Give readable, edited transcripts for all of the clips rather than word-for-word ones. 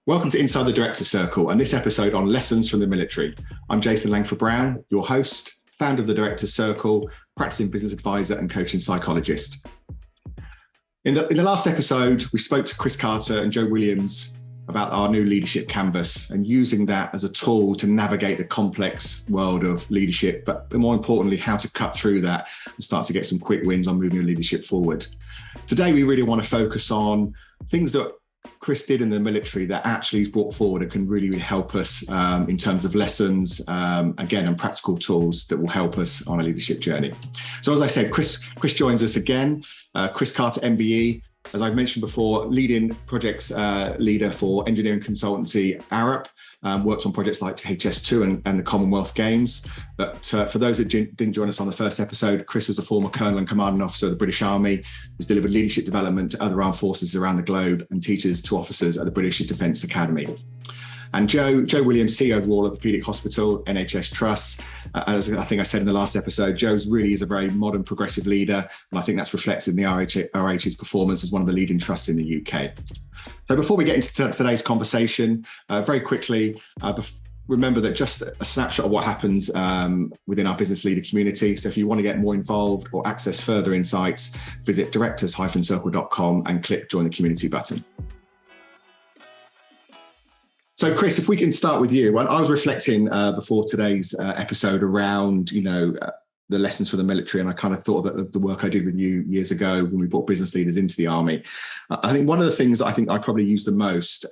Welcome to Inside the Director Circle and this episode on lessons from the military. I'm Jason Langford-Brown, your host, founder of the Director Circle, practicing business advisor and coaching psychologist. In the last episode, we spoke to Chris Carter and Joe Williams about our new leadership canvas and using that as a tool to navigate the complex world of leadership, but more importantly, how to cut through that and start to get some quick wins on moving your leadership forward. Today, we really want to focus on things that Chris did in the military that actually is brought forward and can really help us in terms of lessons, again, and practical tools that will help us on a leadership journey. So as I said, Chris joins us again. Chris Carter MBE, as I've mentioned before, leading projects leader for engineering consultancy Arup, worked on projects like HS2 and the Commonwealth Games. But for those that didn't join us on the first episode, Chris is a former colonel and commanding officer of the British Army, who's delivered leadership development to other armed forces around the globe and teaches to officers at the British Defence Academy. And Joe Williams, CEO of the Royal Orthopaedic Hospital, NHS Trust. As I think I said in the last episode, Joe's really is a very modern, progressive leader. And I think that's reflected in the RH's performance as one of the leading trusts in the UK. So before we get into today's conversation, very quickly, remember that just a snapshot of what happens within our business leader community. So if you want to get more involved or access further insights, visit directors-circle.com and click join the community button. So, Chris, if we can start with you. I was reflecting before today's episode around, the lessons for the military, and I kind of thought that the work I did with you years ago when we brought business leaders into the Army. I think one of the things that I think I probably use the most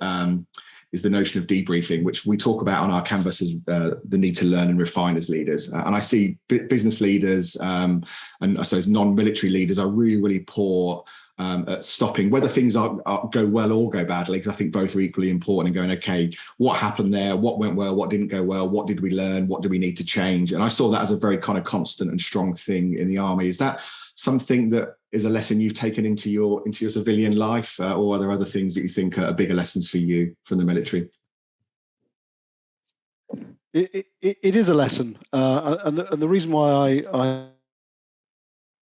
is the notion of debriefing, which we talk about on our canvas as the need to learn and refine as leaders. And I see business leaders and I suppose non-military leaders are really, really poor at stopping, whether things go well or go badly, because I think both are equally important, and going, okay, what happened there? What went well? What didn't go well? What did we learn? What do we need to change? And I saw that as a very kind of constant and strong thing in the Army. Is that something that is a lesson you've taken into your civilian life, or are there other things that you think are bigger lessons for you from the military? It is a lesson, and the reason why I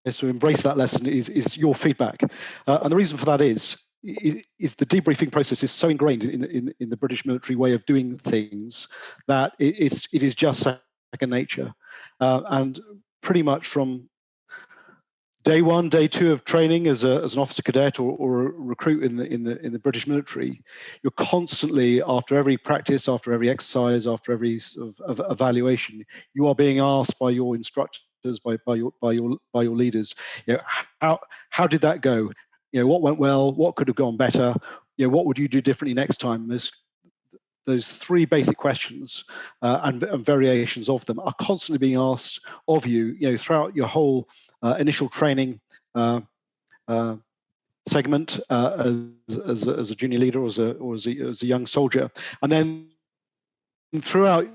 is to embrace that lesson is your feedback, and the reason for that is the debriefing process is so ingrained in the British military way of doing things that it is just second nature, and pretty much from day one, day two of training as an officer cadet or a recruit in the British military, you're constantly, after every practice, after every exercise, after every sort of evaluation, you are being asked by your instructors, by your leaders, how did that go? What went well? What could have gone better? What would you do differently next time? Those three basic questions and variations of them are constantly being asked of you, throughout your whole initial training segment as a junior leader or as a young soldier, and then throughout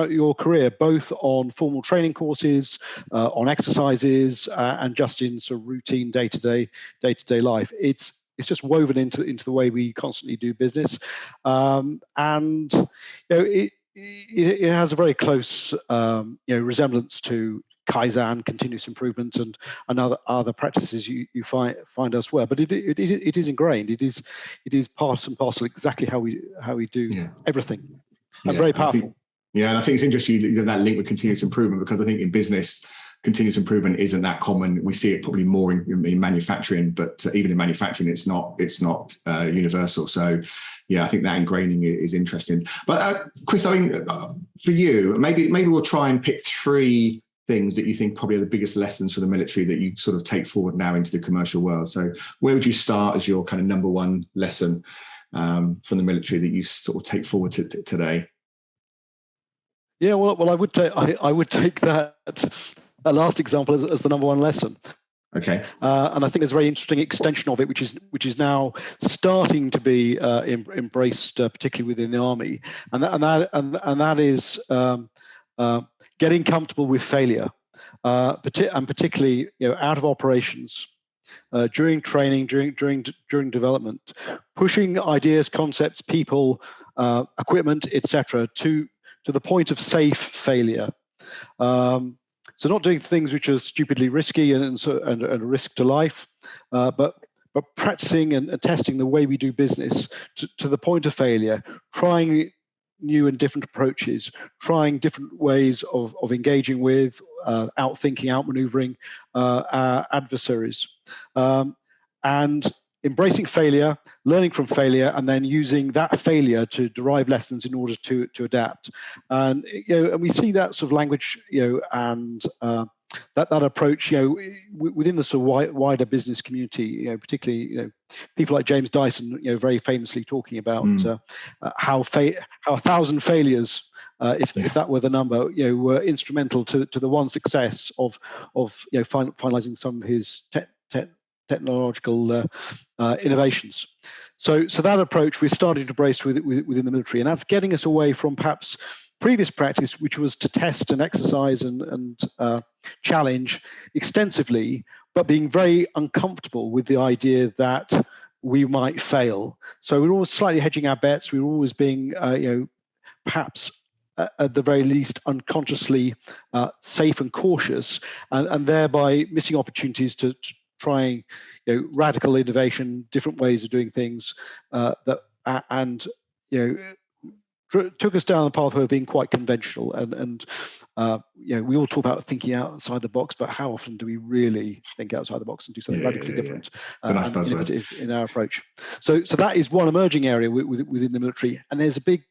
your career, both on formal training courses, on exercises, and just in sort of routine day-to-day life. It's just woven into the way we constantly do business, and it has a very close resemblance to Kaizen, continuous improvement, and other practices you find elsewhere. But it is ingrained. It is part and parcel exactly how we do everything, and very powerful. And I think it's interesting that link with continuous improvement, because I think in business, continuous improvement isn't that common. We see it probably more in manufacturing, but even in manufacturing, it's not universal. So, I think that ingraining is interesting. But Chris, I mean, for you, maybe we'll try and pick three things that you think probably are the biggest lessons for the military that you sort of take forward now into the commercial world. So, where would you start as your kind of number one lesson from the military that you sort of take forward to today? Yeah, well, I would take that last example as the number one lesson. Okay. And I think there's a very interesting extension of it, which is now starting to be embraced, particularly within the Army, and that is getting comfortable with failure, and particularly out of operations, during training, during development, pushing ideas, concepts, people, equipment, etc. to the point of safe failure. So not doing things which are stupidly risky and a risk to life, but but practicing and testing the way we do business to the point of failure, trying new and different approaches, trying different ways of engaging with, outthinking, outmaneuvering our adversaries, and embracing failure, learning from failure, and then using that failure to derive lessons in order to adapt. And and we see that sort of language, and that approach, within the sort of wider business community, particularly, people like James Dyson, very famously talking about how 1,000 failures, if that were the number, were instrumental to the one success of finalizing some of his technological innovations. So that approach we're starting to embrace within the military, and that's getting us away from perhaps previous practice, which was to test and exercise and challenge extensively, but being very uncomfortable with the idea that we might fail. So we're always slightly hedging our bets. We're always being, perhaps at the very least, unconsciously safe and cautious, and thereby missing opportunities to trying, radical innovation, different ways of doing things took us down the pathway of being quite conventional, and we all talk about thinking outside the box, but how often do we really think outside the box and do something radically different? It's a nice buzzword in our approach. So that is one emerging area within the military, and there's a big.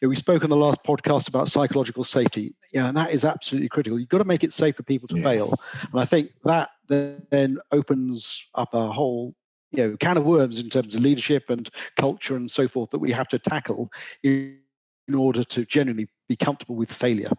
We spoke on the last podcast about psychological safety, and that is absolutely critical. You've got to make it safe for people to fail, and I think that then opens up a whole can of worms in terms of leadership and culture and so forth that we have to tackle in order to genuinely be comfortable with failure.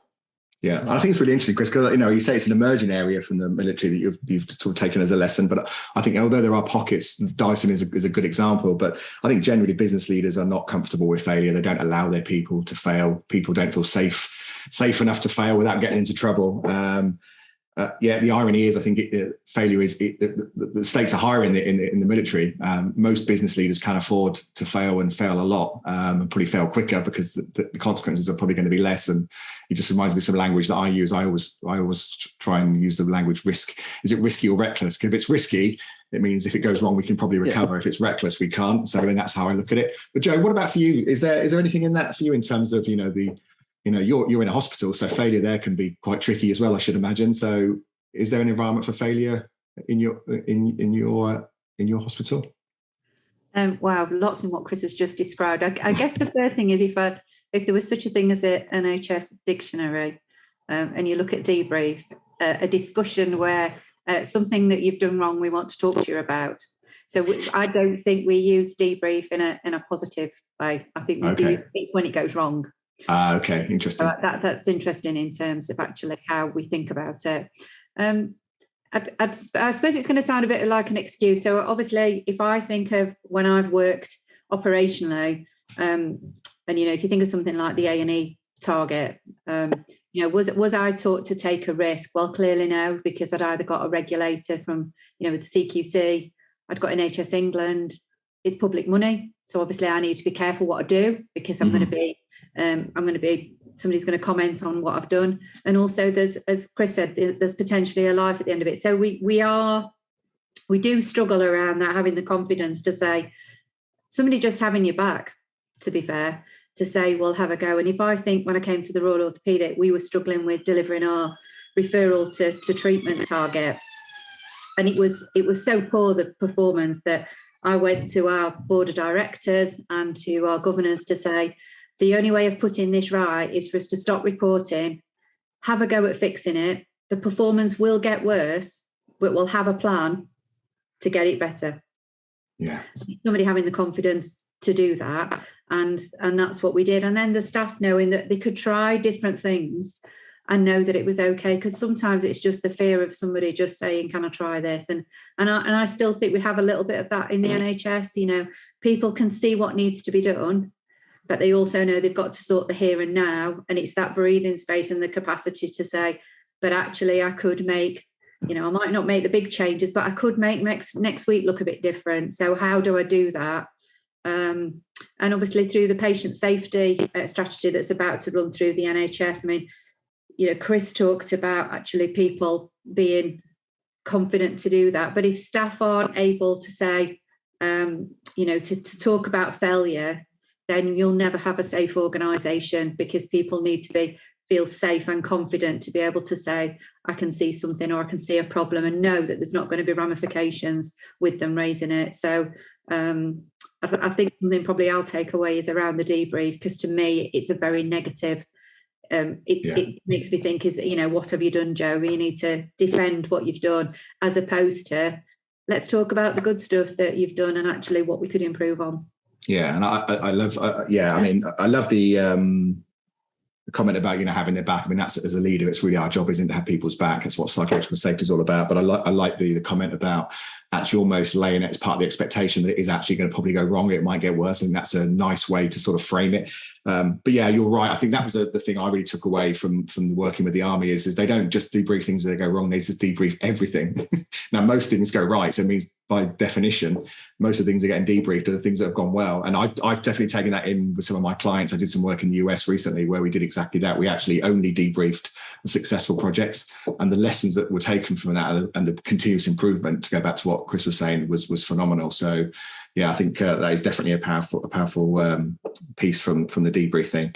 Yeah, I think it's really interesting, Chris, because you say it's an emerging area from the military that you've sort of taken as a lesson. But I think although there are pockets, Dyson is a good example. But I think generally business leaders are not comfortable with failure. They don't allow their people to fail. People don't feel safe enough to fail without getting into trouble. The irony is, I think failure is the stakes are higher in the military. Most business leaders can afford to fail a lot, and probably fail quicker because the consequences are probably going to be less. And it just reminds me of some language that I use. I always try and use the language risk. Is it risky or reckless? Because if it's risky, it means if it goes wrong, we can probably recover. If it's reckless, we can't. So then that's how I look at it. But Joe, what about for you? Is there anything in that for you in terms of you're in a hospital, so failure there can be quite tricky as well, I should imagine. So is there an environment for failure in your hospital? Wow, lots in what Chris has just described. I guess the first thing is if there was such a thing as an NHS dictionary, and you look at debrief, a discussion where something that you've done wrong we want to talk to you about. So I don't think we use debrief in a positive way. I think we do it when it goes wrong. Okay, interesting. So that's interesting in terms of actually how we think about it. I suppose it's going to sound a bit like an excuse. So obviously, if I think of when I've worked operationally, and if you think of something like the A&E target, was I taught to take a risk? Well, clearly no, because I'd either got a regulator from with the CQC, I'd got NHS England. It's public money, so obviously I need to be careful what I do because I'm going to be somebody's going to comment on what I've done. And also there's, as Chris said, there's potentially a life at the end of it. So we do struggle around that, having the confidence to say, somebody just having your back, to be fair, to say, well, have a go. And if I think when I came to the Royal Orthopaedic, we were struggling with delivering our referral to treatment target. And it was so poor, the performance, that I went to our board of directors and to our governors to say, the only way of putting this right is for us to stop reporting, have a go at fixing it. The performance will get worse, but we'll have a plan to get it better. Yeah. Somebody having the confidence to do that. And that's what we did. And then the staff knowing that they could try different things and know that it was okay. Because sometimes it's just the fear of somebody just saying, can I try this? And I still think we have a little bit of that in the NHS. People can see what needs to be done, but they also know they've got to sort the here and now. And it's that breathing space and the capacity to say, but actually I could make, I might not make the big changes, but I could make next week look a bit different. So how do I do that? And obviously through the patient safety strategy that's about to run through the NHS, I mean, Chris talked about actually people being confident to do that. But if staff aren't able to say, to talk about failure, then you'll never have a safe organisation, because people need to feel safe and confident to be able to say, I can see something, or I can see a problem, and know that there's not going to be ramifications with them raising it. So I think something probably I'll take away is around the debrief, because to me it's a very negative. It makes me think, what have you done, Joe? You need to defend what you've done, as opposed to let's talk about the good stuff that you've done and actually what we could improve on. Yeah, and I love I love the comment about having their back. I mean, that's, as a leader, it's really our job, isn't it, to have people's back. That's what psychological safety is all about. But I like the comment about actually almost laying it as part of the expectation that it is actually going to probably go wrong. It might get worse, and that's a nice way to sort of frame it. But yeah, you're right. I think that was the thing I really took away from working with the Army is they don't just debrief things that go wrong. They just debrief everything. Now, most things go right. So it means by definition, most of the things that are getting debriefed are the things that have gone well. And I've definitely taken that in with some of my clients. I did some work in the US recently where we did exactly that. We actually only debriefed the successful projects, and the lessons that were taken from that and the continuous improvement, to go back to what Chris was saying, was phenomenal. So yeah, I think that is definitely a powerful piece from the debrief thing.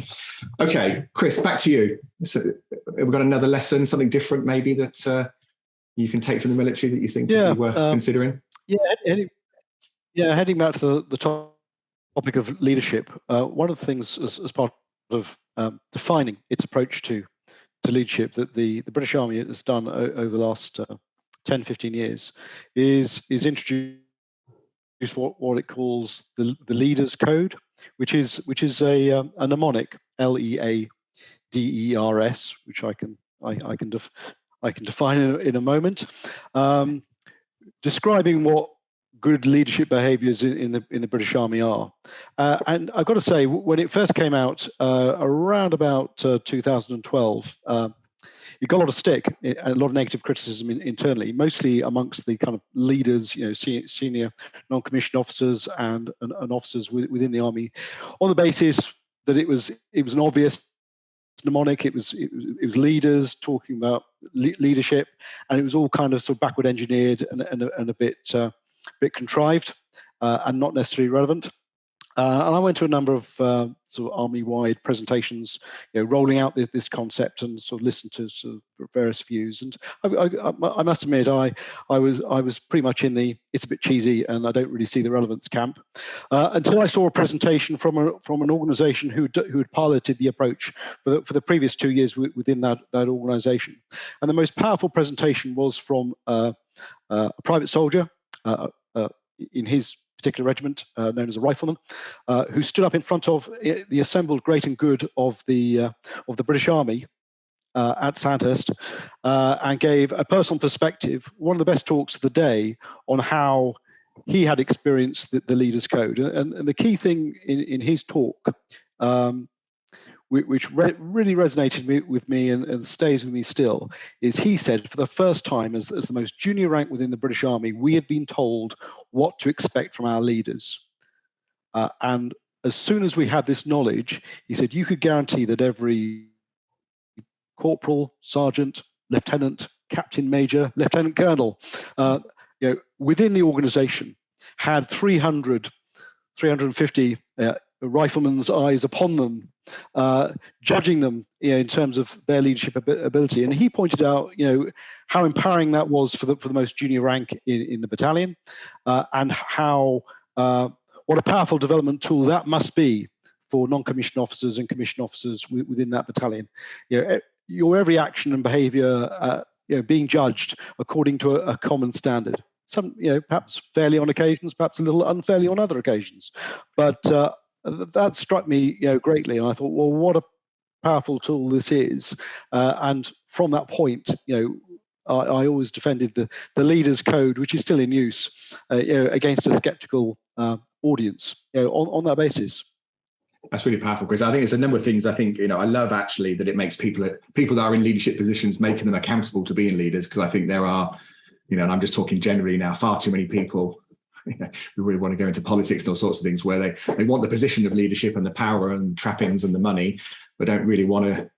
Okay, Chris, back to you. So have we got another lesson, something different maybe that you can take from the military that you think would be worth considering? Heading back to the topic of leadership, one of the things as part of defining its approach to leadership that the British Army has done over the last 10, 15 years is introduce what it calls the Leaders Code, which is a mnemonic, LEADERS, which I can define in a moment, describing what good leadership behaviours in the British Army are. And I've got to say, when it first came out around about 2012, it got a lot of stick and a lot of negative criticism internally, mostly amongst the kind of leaders, senior non-commissioned officers and officers within the Army, on the basis that it was an obvious mnemonic. It was leaders talking about leadership, and it was all kind of sort of backward engineered and a bit contrived and not necessarily relevant. And I went to a number of sort of army-wide presentations, rolling out this concept, and sort of listened to sort of various views. And I must admit, I was pretty much in the it's a bit cheesy and I don't really see the relevance camp, until I saw a presentation from an organisation who had piloted the approach for the previous 2 years within that organisation. And the most powerful presentation was from a private soldier in his particular regiment, known as a rifleman, who stood up in front of the assembled great and good of the British Army at Sandhurst, and gave a personal perspective, one of the best talks of the day, on how he had experienced the Leaders Code. And the key thing in his talk, which really resonated with me and stays with me still, is he said, for the first time, as the most junior rank within the British Army, we had been told what to expect from our leaders. And as soon as we had this knowledge, he said, you could guarantee that every corporal, sergeant, lieutenant, captain, major, lieutenant colonel, within the organisation had 350 riflemen's eyes upon them, judging them in terms of their leadership ability. And he pointed out how empowering that was for the most junior rank in the battalion, and how what a powerful development tool that must be for non-commissioned officers and commissioned officers within that battalion. Your every action and behaviour being judged according to a common standard. Some perhaps fairly on occasions, perhaps a little unfairly on other occasions, but that struck me greatly, and I thought, well, what a powerful tool this is. And from that point, I always defended the Leaders Code, which is still in use, against a skeptical audience, on that basis. That's really powerful, because I think it's a number of things. I think I love actually that it makes people that are in leadership positions, making them accountable to being leaders, because I think there are, and I'm just talking generally now, far too many people. We really want to go into politics and all sorts of things where they want the position of leadership and the power and trappings and the money, but don't really want to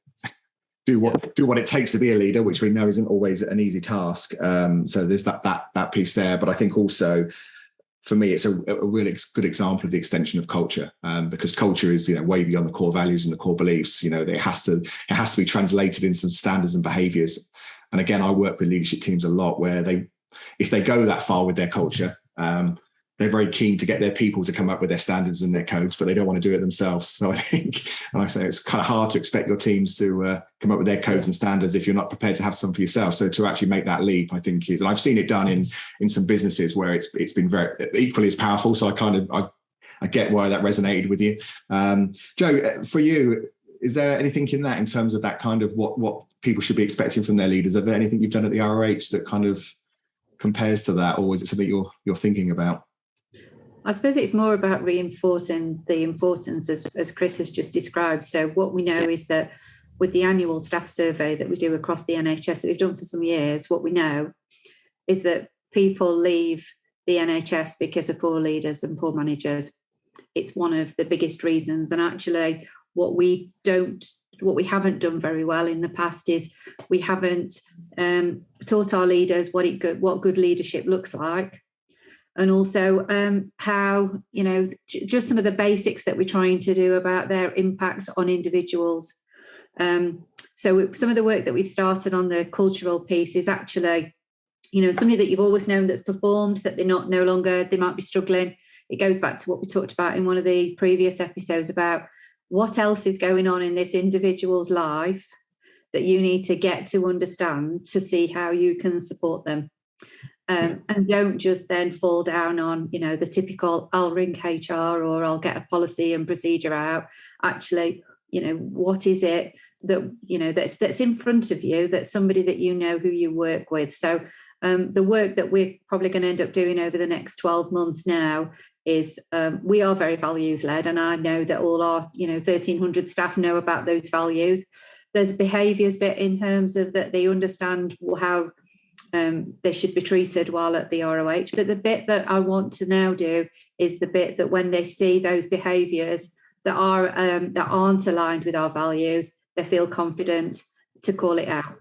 do what it takes to be a leader, which we know isn't always an easy task. So there's that piece there. But I think also for me, it's a really good example of the extension of culture, because culture is, way beyond the core values and the core beliefs. It has to be translated into some standards and behaviours. And again, I work with leadership teams a lot where if they go that far with their culture, they're very keen to get their people to come up with their standards and their codes, but they don't want to do it themselves. So I think, and I say, it's kind of hard to expect your teams to come up with their codes and standards if you're not prepared to have some for yourself. So to actually make that leap, I think and I've seen it done in some businesses where it's been very equally as powerful. So I get why that resonated with you. Joe, for you, is there anything in that in terms of that kind of what people should be expecting from their leaders? Are there anything you've done at the ROH that kind of compares to that, or is it something you're thinking about? I suppose it's more about reinforcing the importance as Chris has just described. So what we know is that with the annual staff survey that we do across the NHS that we've done for some years, what we know is that people leave the NHS because of poor leaders and poor managers. It's one of the biggest reasons. And actually what we haven't done very well in the past is we haven't taught our leaders what good leadership looks like. And also how, just some of the basics that we're trying to do about their impact on individuals. So some of the work that we've started on the cultural piece is actually, somebody that you've always known that's performed, that they're no longer, they might be struggling. It goes back to what we talked about in one of the previous episodes about what else is going on in this individual's life that you need to get to understand to see how you can support them. And don't just then fall down on, the typical, I'll ring HR or I'll get a policy and procedure out. Actually, what is it that, that's in front of you, that's somebody that who you work with. So the work that we're probably going to end up doing over the next 12 months now is we are very values led. And I know that all our, 1,300 staff know about those values. There's behaviours bit in terms of that they understand how they should be treated while at the ROH. But the bit that I want to now do is the bit that when they see those behaviours that aren't aligned with our values, they feel confident to call it out.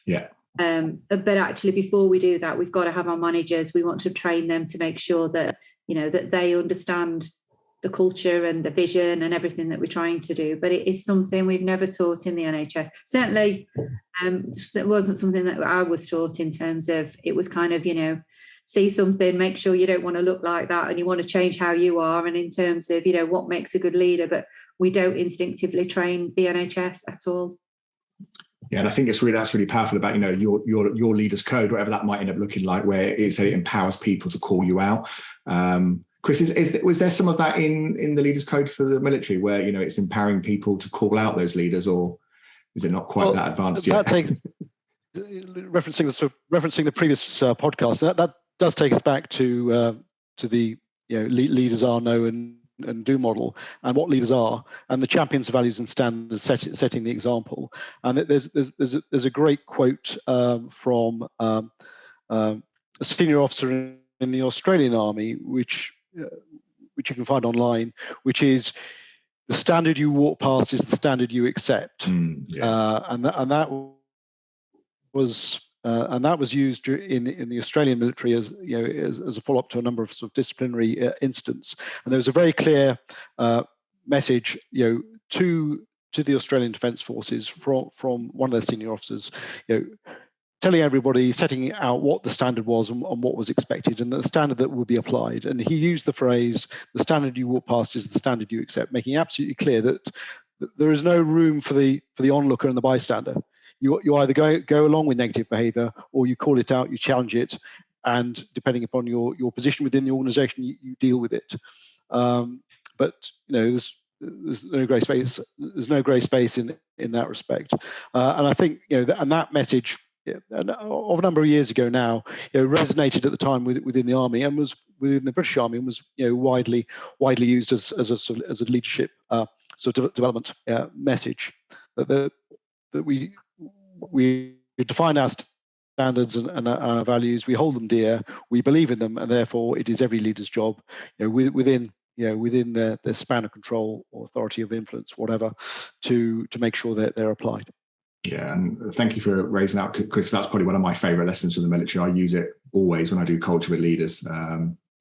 Yeah. But actually, before we do that, we've got to have our managers. We want to train them to make sure that that they understand the culture and the vision and everything that we're trying to do. But it is something we've never taught in the NHS. Certainly, it wasn't something that I was taught in terms of, it was kind of, see something, make sure you don't want to look like that and you want to change how you are. And in terms of, what makes a good leader, but we don't instinctively train the NHS at all. Yeah, and I think that's really powerful about, your leader's code, whatever that might end up looking like, where it empowers people to call you out. Chris, was there some of that in the leaders code for the military where, it's empowering people to call out those leaders, or is it not quite that advanced yet? That takes, referencing the previous podcast, that does take us back to the leaders are, know and do model, and what leaders are, and the champions of values and standards setting the example. And there's a great quote from a senior officer in the Australian Army, which you can find online, which is, the standard you walk past is the standard you accept. And that was used in the Australian military as as a follow-up to a number of sort of disciplinary incidents. And there was a very clear message to the Australian Defence Forces from one of their senior officers, telling everybody, setting out what the standard was and what was expected, and the standard that would be applied. And he used the phrase, the standard you walk past is the standard you accept, making absolutely clear that there is no room for the onlooker and the bystander. You either go along with negative behaviour, or you call it out, you challenge it, and depending upon your position within the organisation, you deal with it. But there's no grey space. There's no grey space in that respect. And I think and that message, of a number of years ago now, resonated at the time within the army, and was within the British Army, and was widely used as a leadership sort of development message, that we define our standards and our values, we hold them dear, we believe in them, and therefore it is every leader's job, within their span of control or authority of influence, whatever, to make sure that they're applied. Yeah, and thank you for raising that, because that's probably one of my favourite lessons from the military. I use it always when I do culture with leaders.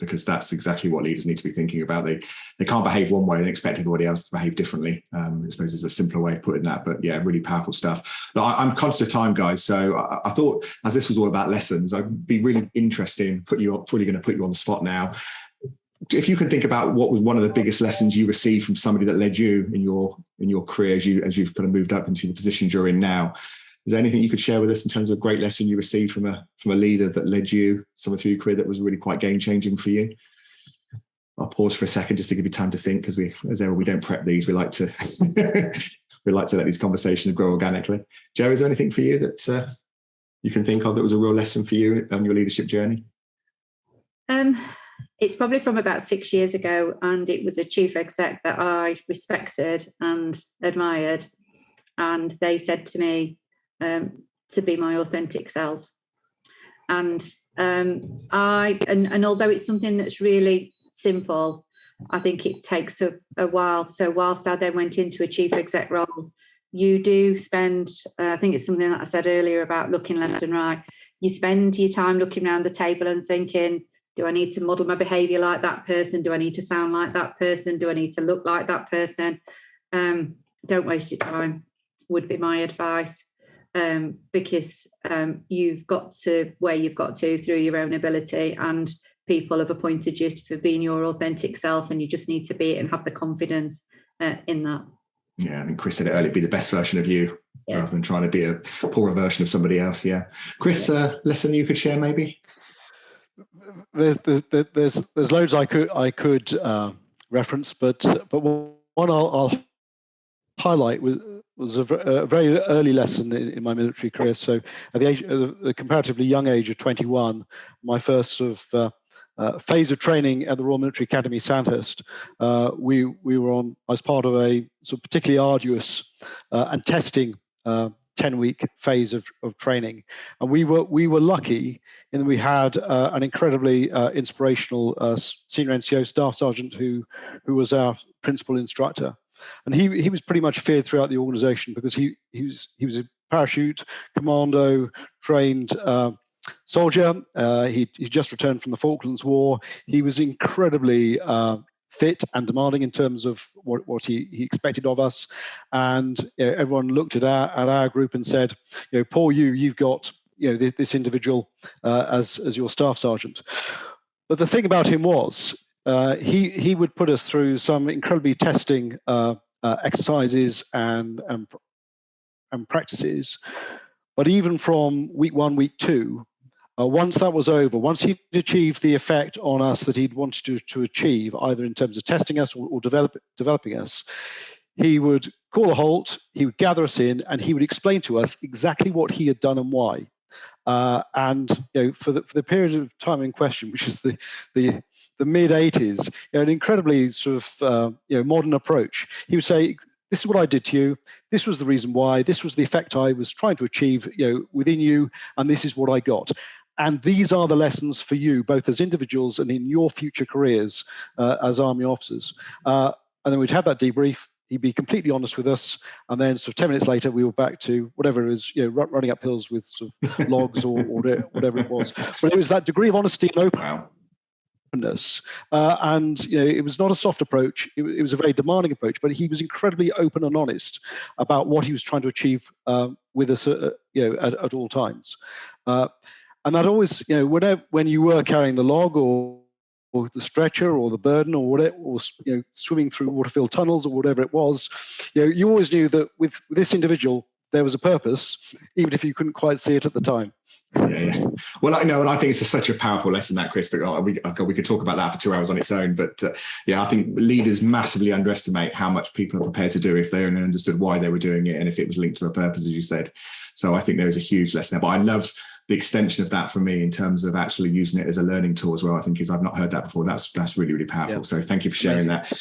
because that's exactly what leaders need to be thinking about. They can't behave one way and expect everybody else to behave differently. I suppose there's a simpler way of putting that, but yeah, really powerful stuff. But I'm conscious of time, guys, so I thought, as this was all about lessons, I'd be really interested in fully going to put you on the spot now. If you can think about what was one of the biggest lessons you received from somebody that led you in your career as you've kind of moved up into the position you're in now, is there anything you could share with us in terms of a great lesson you received from a leader that led you somewhere through your career that was really quite game changing for you? I'll pause for a second just to give you time to think, because we don't prep these. We like to let these conversations grow organically. Jo, is there anything for you that you can think of that was a real lesson for you on your leadership journey? It's probably from about 6 years ago, and it was a chief exec that I respected and admired, and they said to me to be my authentic self. And although it's something that's really simple, I think it takes a while. So whilst I then went into a chief exec role, you do spend, I think it's something that I said earlier about looking left and right. You spend your time looking around the table and thinking, do I need to model my behaviour like that person? Do I need to sound like that person? Do I need to look like that person? Don't waste your time, would be my advice. Because you've got to where you've got to through your own ability, and people have appointed you for being your authentic self, and you just need to be it and have the confidence in that. Yeah, I think Chris said it earlier, be the best version of you rather than trying to be a poorer version of somebody else. Yeah. Chris, lesson you could share maybe? There's loads I could reference, but one I'll highlight was a very early lesson in my military career. So at the comparatively young age of 21, my first sort of phase of training at the Royal Military Academy, Sandhurst, we were on as part of a sort of particularly arduous and testing 10-week phase of training, and we were lucky in that we had an incredibly inspirational senior NCO staff sergeant who was our principal instructor, and he was pretty much feared throughout the organisation because he was a parachute commando trained soldier. He just returned from the Falklands War. He was incredibly fit and demanding in terms of what he expected of us, and everyone looked at our group and said, Paul, you've got this individual as your staff sergeant. But the thing about him was he would put us through some incredibly testing exercises and practices. But even from week 1, week 2, once that was over, once he'd achieved the effect on us that he'd wanted to achieve, either in terms of testing us or developing us, he would call a halt, he would gather us in, and he would explain to us exactly what he had done and why. And for the period of time in question, which is the mid 80s, an incredibly sort of modern approach. He would say, "This is what I did to you. This was the reason why. This was the effect I was trying to achieve, within you, and this is what I got. And these are the lessons for you, both as individuals and in your future careers as Army officers." And then we'd have that debrief. He'd be completely honest with us, and then sort of 10 minutes later, we were back to whatever it is, running up hills with sort of logs or whatever it was. But it was that degree of honesty and openness, and it was not a soft approach. It was a very demanding approach, but he was incredibly open and honest about what he was trying to achieve with us, at all times. And that always, when you were carrying the log or the stretcher or the burden or whatever, or swimming through water-filled tunnels or whatever it was, you always knew that with this individual there was a purpose, even if you couldn't quite see it at the time. Yeah. Well, I know, and I think it's such a powerful lesson, that, Chris. But we could talk about that for 2 hours on its own. But I think leaders massively underestimate how much people are prepared to do if they only understood why they were doing it and if it was linked to a purpose, as you said. So I think there's a huge lesson there. But I love the extension of that for me in terms of actually using it as a learning tool as well. I think I've not heard that before. That's really, really powerful. Yeah. So thank you for sharing that.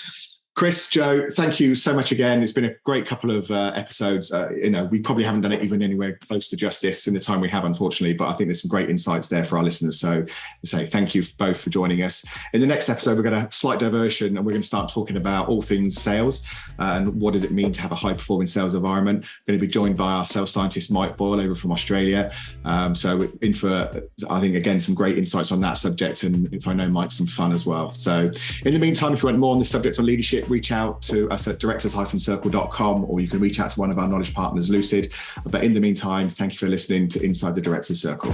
Chris, Joe, thank you so much again. It's been a great couple of episodes. We probably haven't done it even anywhere close to justice in the time we have, unfortunately, but I think there's some great insights there for our listeners. So thank you both for joining us. In the next episode, we're going to have a slight diversion and we're going to start talking about all things sales and what does it mean to have a high-performing sales environment. We're going to be joined by our sales scientist, Mike Boyle, over from Australia. So we're in for, I think, again, some great insights on that subject, and if I know Mike, some fun as well. So in the meantime, if you want more on this subject on leadership, reach out to us at directors-circle.com, or you can reach out to one of our knowledge partners, Lucid. But in the meantime, thank you for listening to Inside the Directors Circle.